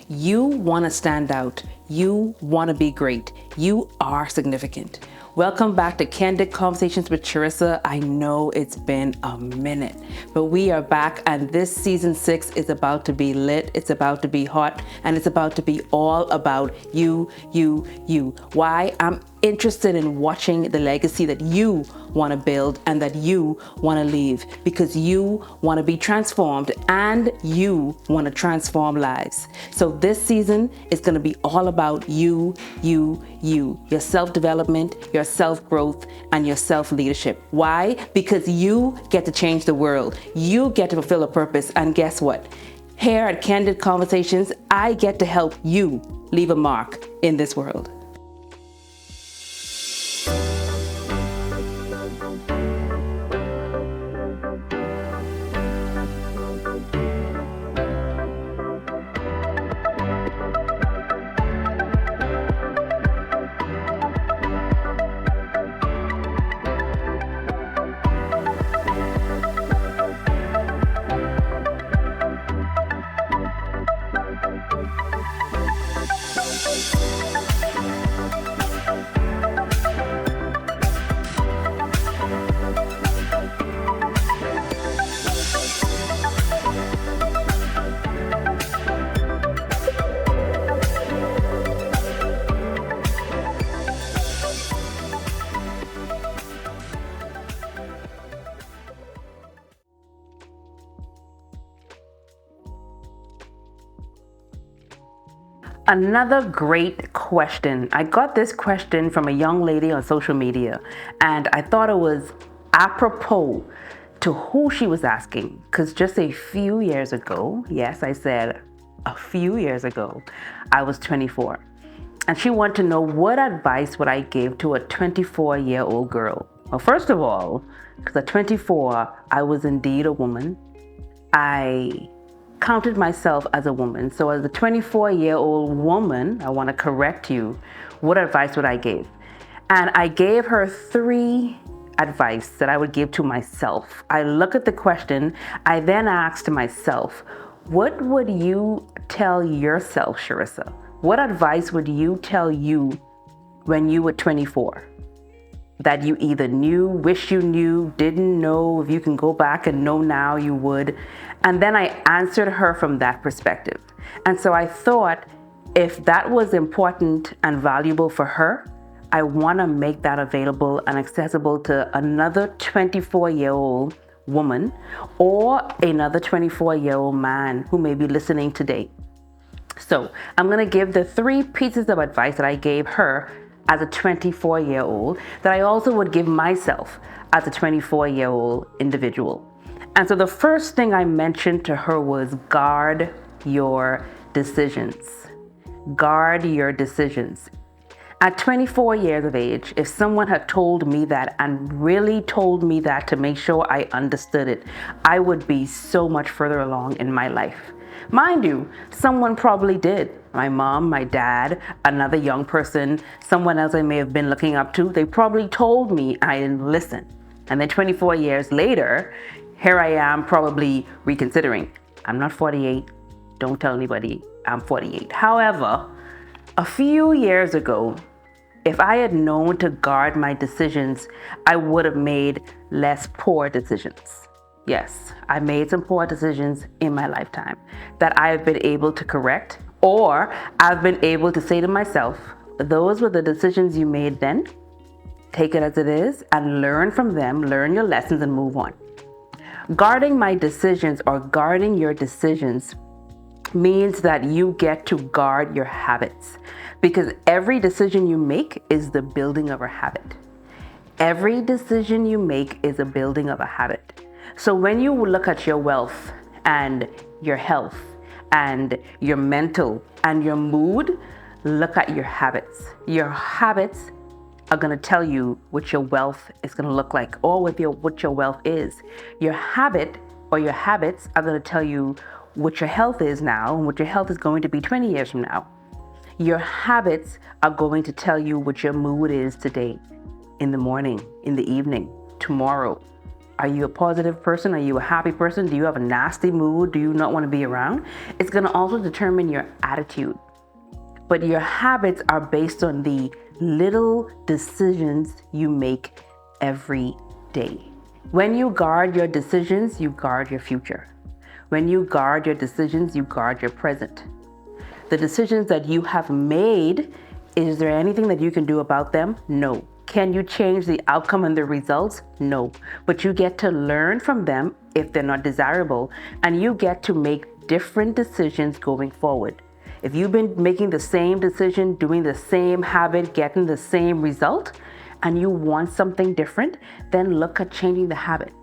You want to stand out. You want to be great. You are significant. Welcome back to Candid Conversations with Charissa. I know it's been a minute, but we are back, and this season 6 is about to be lit. It's about to be hot, and it's about to be all about you. Why? I'm interested in watching the legacy that you want to build and that you want to leave, because you want to be transformed and you want to transform lives. So this season is going to be all about you, your self-development, your self-growth, and your self-leadership. Why? Because you get to change the world. You get to fulfill a purpose. And guess what? Here at Candid Conversations, I get to help you leave a mark in this world. Another great question. I got this question from a young lady on social media, and I thought it was apropos to who she was asking, because just a few years ago, yes, I said a few years ago, I was 24. And she wanted to know what advice would I give to a 24-year-old girl. Well, first of all, because at 24, I was indeed a woman. I counted myself as a woman. So as a 24-year-old woman, I want to correct you, what advice would I give? And I gave her 3 advice that I would give to myself. I look at the question, I then asked myself, what would you tell yourself, Charissa? What advice would you tell you when you were 24? That you either knew, wish you knew, didn't know, if you can go back and know now, you would. And then I answered her from that perspective. And so I thought, if that was important and valuable for her, I want to make that available and accessible to another 24-year-old woman or another 24-year-old man who may be listening today. So I'm going to give the 3 pieces of advice that I gave her as a 24-year-old that I also would give myself as a 24-year-old individual. And so the first thing I mentioned to her was guard your decisions. Guard your decisions. At 24 years of age, if someone had told me that and really told me that to make sure I understood it, I would be so much further along in my life. Mind you, someone probably did. My mom, my dad, another young person, someone else I may have been looking up to, they probably told me, I didn't listen. And then 24 years later, here I am probably reconsidering. I'm not 48. Don't tell anybody I'm 48. However, a few years ago, if I had known to guard my decisions, I would have made less poor decisions. Yes, I made some poor decisions in my lifetime that I've been able to correct, or I've been able to say to myself, those were the decisions you made then. Take it as it is and learn from them, learn your lessons and move on. Guarding my decisions or guarding your decisions means that you get to guard your habits, because every decision you make is the building of a habit. Every decision you make is a building of a habit. So when you look at your wealth and your health and your mental and your mood, look at your habits. Your habits are going to tell you what your wealth is going to look like, or what your wealth is. Your habit or your habits are going to tell you what your health is now and what your health is going to be 20 years from now. Your habits are going to tell you what your mood is today, in the morning, in the evening, tomorrow. Are you a positive person? Are you a happy person? Do you have a nasty mood? Do you not want to be around? It's going to also determine your attitude. But your habits are based on the little decisions you make every day. When you guard your decisions, you guard your future. When you guard your decisions, you guard your present. The decisions that you have made, is there anything that you can do about them? No. Can you change the outcome and the results? No. But you get to learn from them if they're not desirable, and you get to make different decisions going forward. If you've been making the same decision, doing the same habit, getting the same result, and you want something different, then look at changing the habit.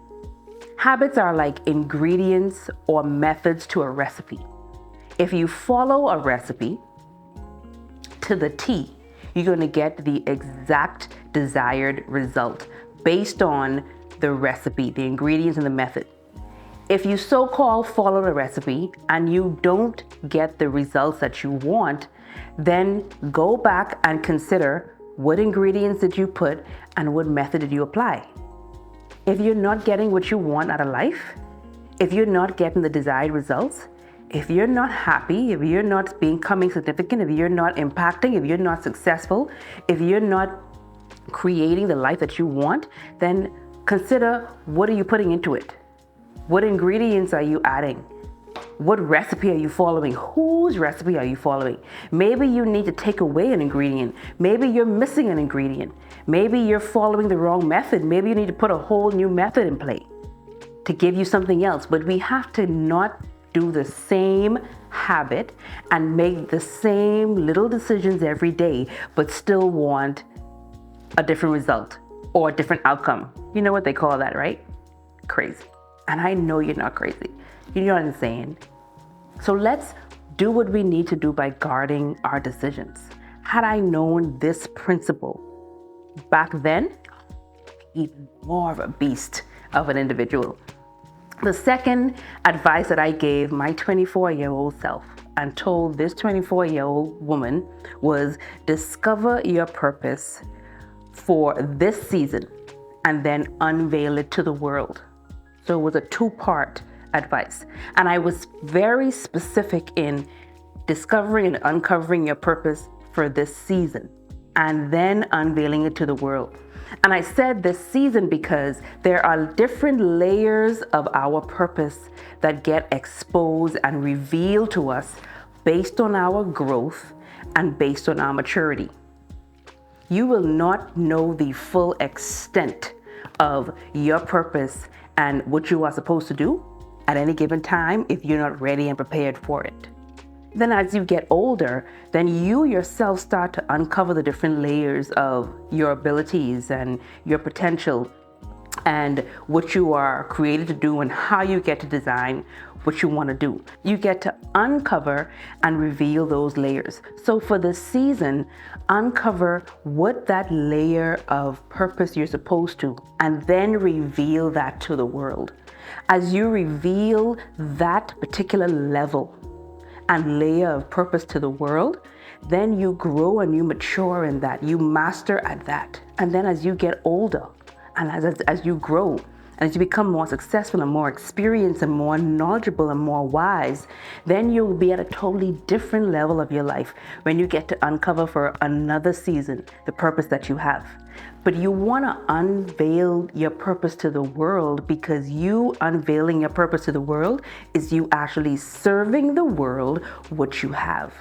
Habits are like ingredients or methods to a recipe. If you follow a recipe to the T, you're going to get the exact desired result based on the recipe, the ingredients, and the method. If you so-called follow the recipe and you don't get the results that you want, then go back and consider what ingredients did you put and what method did you apply. If you're not getting what you want out of life, if you're not getting the desired results, if you're not happy, if you're not becoming significant, if you're not impacting, if you're not successful, if you're not creating the life that you want, then consider, what are you putting into it? What ingredients are you adding? What recipe are you following? Whose recipe are you following? Maybe you need to take away an ingredient. Maybe you're missing an ingredient. Maybe you're following the wrong method. Maybe you need to put a whole new method in play to give you something else. But we have to not do the same habit and make the same little decisions every day, but still want a different result or a different outcome. You know what they call that, right? Crazy. And I know you're not crazy. You know what I'm saying? So let's do what we need to do by guarding our decisions. Had I known this principle back then, even more of a beast of an individual. The second advice that I gave my 24-year-old self and told this 24-year-old woman was, discover your purpose for this season and then unveil it to the world. So it was a two-part advice. And I was very specific in discovering and uncovering your purpose for this season and then unveiling it to the world. And I said this season because there are different layers of our purpose that get exposed and revealed to us based on our growth and based on our maturity. You will not know the full extent of your purpose and what you are supposed to do at any given time if you're not ready and prepared for it. Then as you get older, then you yourself start to uncover the different layers of your abilities and your potential and what you are created to do and how you get to design what you want to do. You get to uncover and reveal those layers. So for this season, uncover what that layer of purpose you're supposed to, and then reveal that to the world. As you reveal that particular level and layer of purpose to the world, then you grow and you mature in that, you master at that. And then as you get older and as you grow, and as you become more successful and more experienced and more knowledgeable and more wise, then you'll be at a totally different level of your life when you get to uncover for another season the purpose that you have. But you want to unveil your purpose to the world, because you unveiling your purpose to the world is you actually serving the world what you have.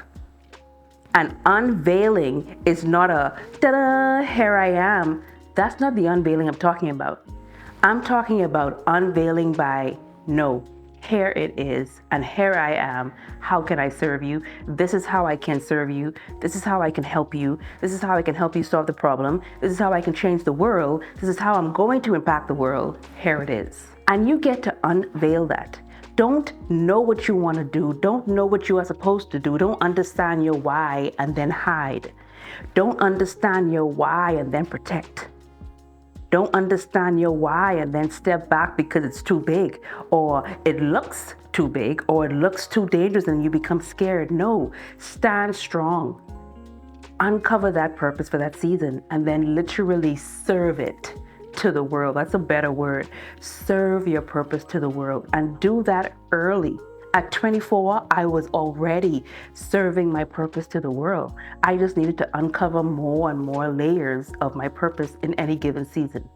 And unveiling is not a ta-da, here I am. That's not the unveiling I'm talking about. I'm talking about unveiling by, no, here it is, and here I am. How can I serve you? This is how I can serve you. This is how I can help you. This is how I can help you solve the problem. This is how I can change the world. This is how I'm going to impact the world. Here it is. And you get to unveil that. Don't know what you want to do. Don't know what you are supposed to do. Don't understand your why and then hide. Don't understand your why and then protect. Don't understand your why and then step back because it's too big, or it looks too big, or it looks too dangerous and you become scared. No, stand strong. Uncover that purpose for that season and then literally serve it to the world. That's a better word. Serve your purpose to the world, and do that early. At 24, I was already serving my purpose to the world. I just needed to uncover more and more layers of my purpose in any given season.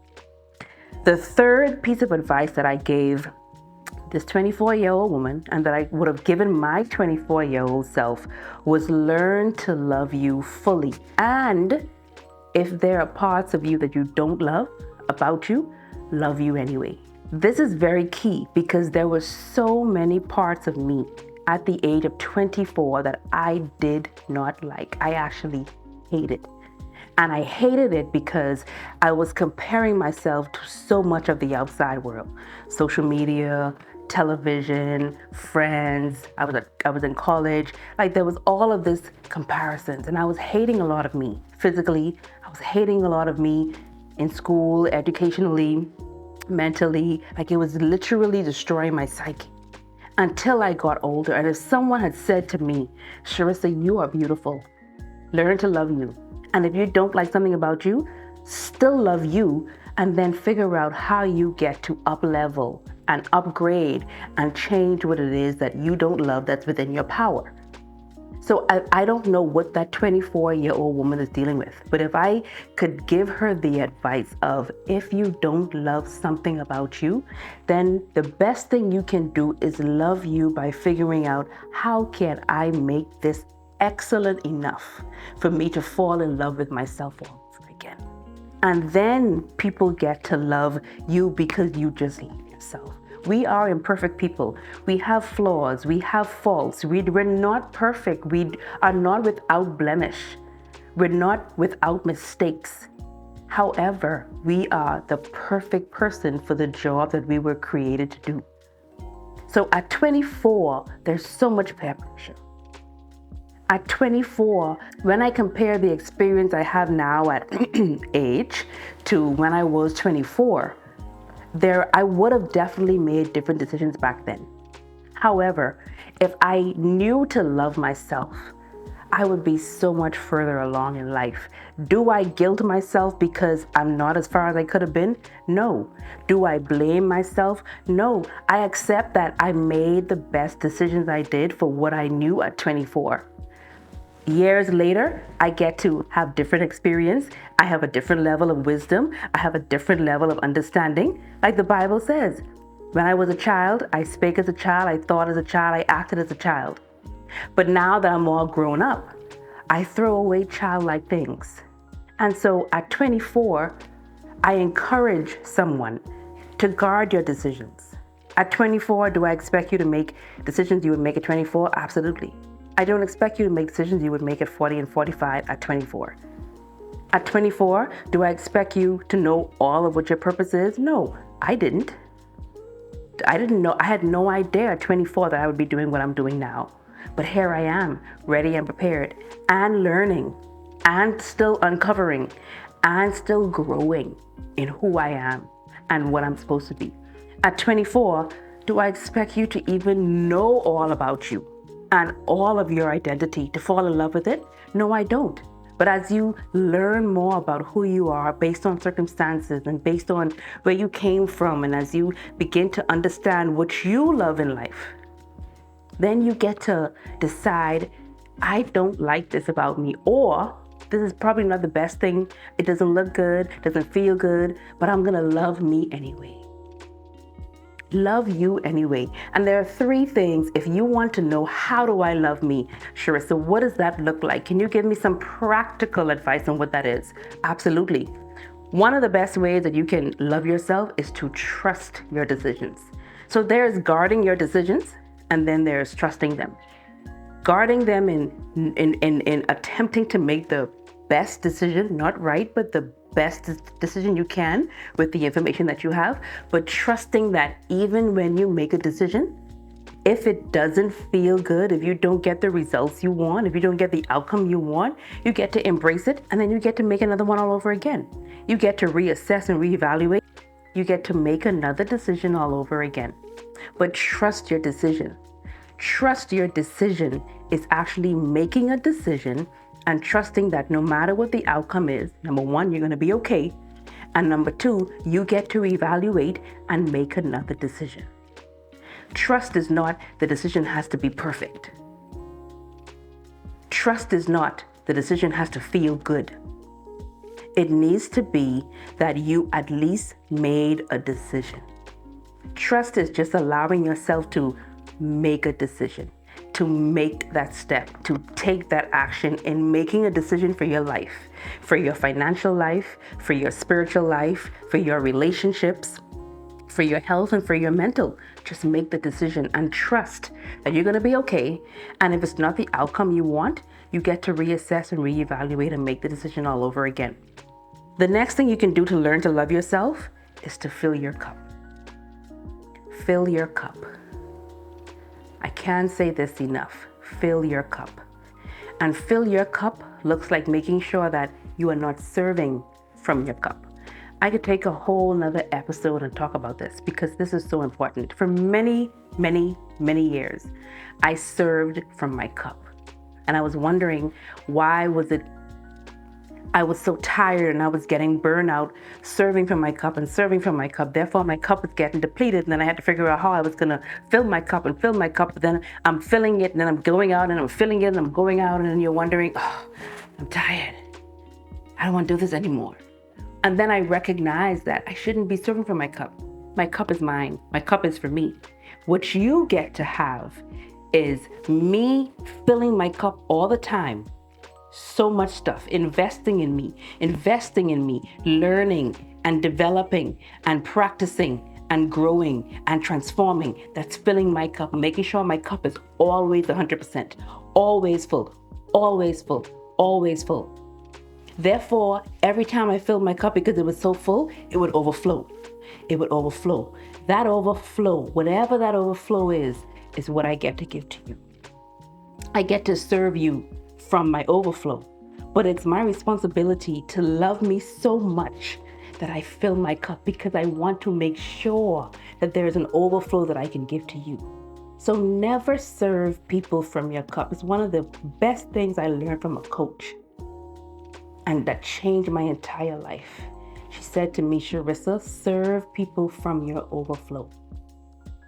The third piece of advice that I gave this 24-year-old woman, and that I would have given my 24-year-old self, was learn to love you fully. And if there are parts of you that you don't love about you, love you anyway. This is very key, because there were so many parts of me at the age of 24 that I did not like. I actually hated. And I hated it because I was comparing myself to so much of the outside world. Social media, television, friends. I was in college. Like, there was all of this comparisons, and I was hating a lot of me physically. I was hating a lot of me in school, educationally, mentally. Like, it was literally destroying my psyche until I got older. And if someone had said to me, "Charissa, you are beautiful. Learn to love you. And if you don't like something about you, still love you, and then figure out how you get to up level and upgrade and change what it is that you don't love that's within your power." So I don't know what that 24-year-old woman is dealing with, but if I could give her the advice of, if you don't love something about you, then the best thing you can do is love you by figuring out, how can I make this excellent enough for me to fall in love with myself all over again? And then people get to love you because you just love yourself. We are imperfect people. We have flaws. We have faults. We're not perfect. We are not without blemish. We're not without mistakes. However, we are the perfect person for the job that we were created to do. So at 24, there's so much peer pressure. At 24, when I compare the experience I have now at age to when I was 24, I would have definitely made different decisions back then. However, if I knew to love myself, I would be so much further along in life. Do I guilt myself because I'm not as far as I could have been? No. Do I blame myself? No. I accept that I made the best decisions I did for what I knew at 24. Years later, I get to have different experience. I have a different level of wisdom. I have a different level of understanding. Like the Bible says, when I was a child, I spake as a child, I thought as a child, I acted as a child. But now that I'm all grown up, I throw away childlike things. And so at 24, I encourage someone to guard your decisions. At 24, do I expect you to make decisions you would make at 24? Absolutely. I don't expect you to make decisions you would make at 40 and 45 at 24. At 24, do I expect you to know all of what your purpose is? No, I didn't. I didn't know. I had no idea at 24 that I would be doing what I'm doing now. But here I am, ready and prepared, and learning, and still uncovering, and still growing in who I am and what I'm supposed to be. At 24, do I expect you to even know all about you and all of your identity, to fall in love with it? No, I don't. But as you learn more about who you are based on circumstances and based on where you came from, and as you begin to understand what you love in life, then you get to decide, I don't like this about me, or this is probably not the best thing. It doesn't look good, doesn't feel good, but I'm gonna love me anyway. Love you anyway. And there are three things, if you want to know, how do I love me, Charissa, what does that look like? Can you give me some practical advice on what that is? Absolutely. One of the best ways that you can love yourself is to trust your decisions. So there's guarding your decisions, and then there's trusting them. Guarding them in attempting to make the best decision, not right, but the best decision you can with the information that you have, but trusting that even when you make a decision, if it doesn't feel good, if you don't get the results you want, if you don't get the outcome you want, you get to embrace it, and then you get to make another one all over again. You get to reassess and reevaluate. You get to make another decision all over again. But trust your decision. Trust your decision is actually making a decision and trusting that no matter what the outcome is, number one, you're going to be okay. And number two, you get to evaluate and make another decision. Trust is not the decision has to be perfect. Trust is not the decision has to feel good. It needs to be that you at least made a decision. Trust is just allowing yourself to make a decision, to make that step, to take that action in making a decision for your life, for your financial life, for your spiritual life, for your relationships, for your health, and for your mental. Just make the decision and trust that you're going to be okay. And if it's not the outcome you want, you get to reassess and reevaluate and make the decision all over again. The next thing you can do to learn to love yourself is to fill your cup. Fill your cup. I can't say this enough. Fill your cup. And fill your cup looks like making sure that you are not serving from your cup. I could take a whole nother episode and talk about this because this is so important. For many, many, many years, I served from my cup. And I was wondering I was so tired and I was getting burnout serving from my cup and serving from my cup. Therefore, my cup was getting depleted. And then I had to figure out how I was going to fill my cup and fill my cup. But then I'm filling it and then I'm going out and I'm filling it and I'm going out. And then you're wondering, oh, I'm tired. I don't want to do this anymore. And then I recognized that I shouldn't be serving from my cup. My cup is mine. My cup is for me. What you get to have is me filling my cup all the time. So much stuff, investing in me, learning and developing and practicing and growing and transforming. That's filling my cup, making sure my cup is always 100%, always full, always full, always full. Therefore, every time I filled my cup, because it was so full, it would overflow. It would overflow. That overflow, whatever that overflow is what I get to give to you. I get to serve you from my overflow, but it's my responsibility to love me so much that I fill my cup because I want to make sure that there's an overflow that I can give to you. So never serve people from your cup. It's one of the best things I learned from a coach, and that changed my entire life. She said to me, Charissa, serve people from your overflow.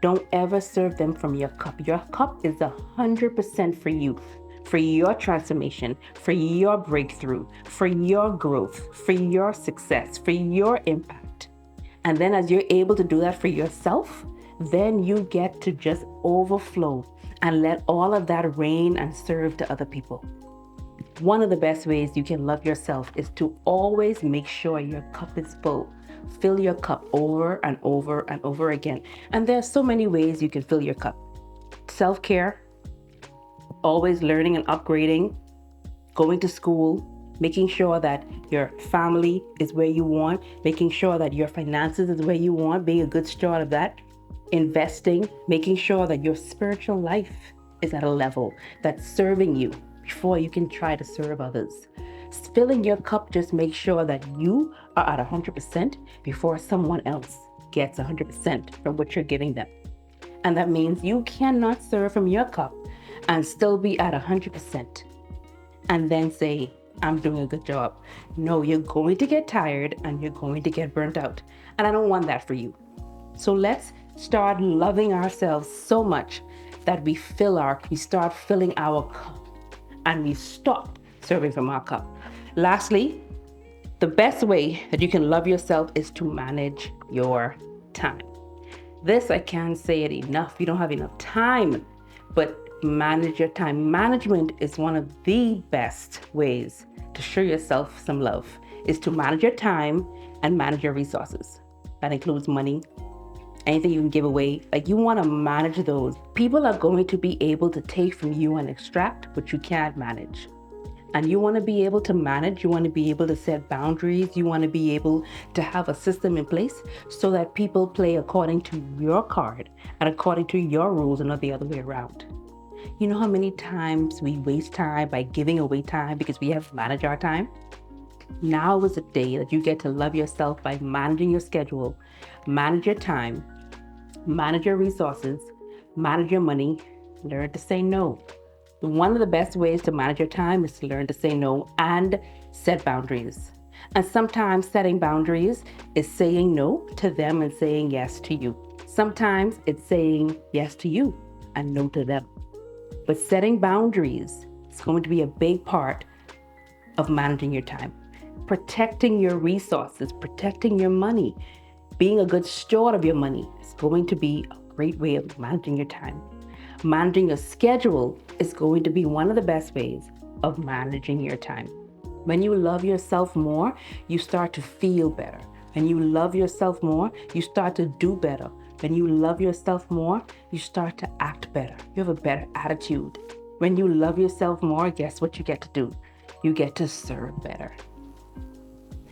Don't ever serve them from your cup. Your cup is 100% for you. For your transformation, for your breakthrough, for your growth, for your success, for your impact. And then as you're able to do that for yourself, then you get to just overflow and let all of that rain and serve to other people. One of the best ways you can love yourself is to always make sure your cup is full. Fill your cup over and over and over again. And there are so many ways you can fill your cup. Self-care, always learning and upgrading, going to school, making sure that your family is where you want, making sure that your finances is where you want, being a good steward of that, investing, making sure that your spiritual life is at a level that's serving you before you can try to serve others. Filling your cup just makes sure that you are at 100% before someone else gets 100% from what you're giving them. And that means you cannot serve from your cup and still be at 100% and then say, I'm doing a good job. No, you're going to get tired and you're going to get burnt out. And I don't want that for you. So let's start loving ourselves so much that we start filling our cup and we stop serving from our cup. Lastly, the best way that you can love yourself is to manage your time. This, I can't say it enough. You don't have enough time, but manage your time. Management is one of the best ways to show yourself some love, is to manage your time and manage your resources. That includes money, anything you can give away. Like, you want to manage those. People are going to be able to take from you and extract what you can't manage. And you want to be able to manage, you want to be able to set boundaries, you want to be able to have a system in place so that people play according to your card and according to your rules and not the other way around. You know how many times we waste time by giving away time because we have to manage our time? Now is the day that you get to love yourself by managing your schedule, manage your time, manage your resources, manage your money, learn to say no. One of the best ways to manage your time is to learn to say no and set boundaries. And sometimes setting boundaries is saying no to them and saying yes to you. Sometimes it's saying yes to you and no to them. But setting boundaries is going to be a big part of managing your time. Protecting your resources, protecting your money, being a good steward of your money is going to be a great way of managing your time. Managing your schedule is going to be one of the best ways of managing your time. When you love yourself more, you start to feel better. When you love yourself more, you start to do better. When you love yourself more, you start to act better. You have a better attitude. When you love yourself more, guess what you get to do? You get to serve better.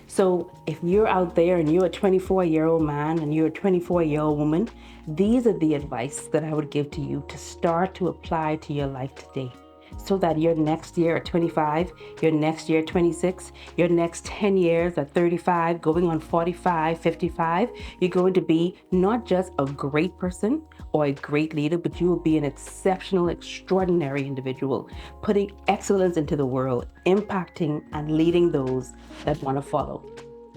So if you're out there and you're a 24-year-old man and you're a 24-year-old woman, these are the advice that I would give to you to start to apply to your life today, so that your next year at 25, your next year at 26, your next 10 years at 35, going on 45, 55, you're going to be not just a great person or a great leader, but you will be an exceptional, extraordinary individual, putting excellence into the world, impacting and leading those that want to follow.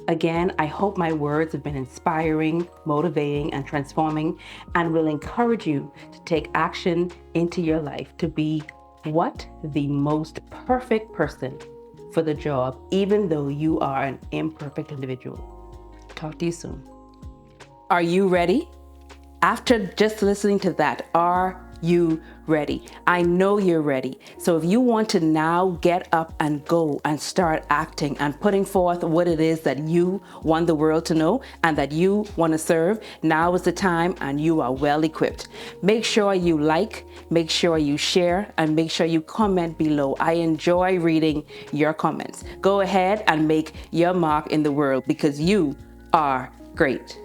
Again, I hope my words have been inspiring, motivating, and transforming, and will encourage you to take action into your life to be the most perfect person for the job, even though you are an imperfect individual. Talk to you soon. Are you ready? After just listening to that, are you ready? I know you're ready. So if you want to now get up and go and start acting and putting forth what it is that you want the world to know and that you want to serve, now is the time and you are well equipped. Make sure you like, make sure you share, and make sure you comment below. I enjoy reading your comments. Go ahead and make your mark in the world because you are great.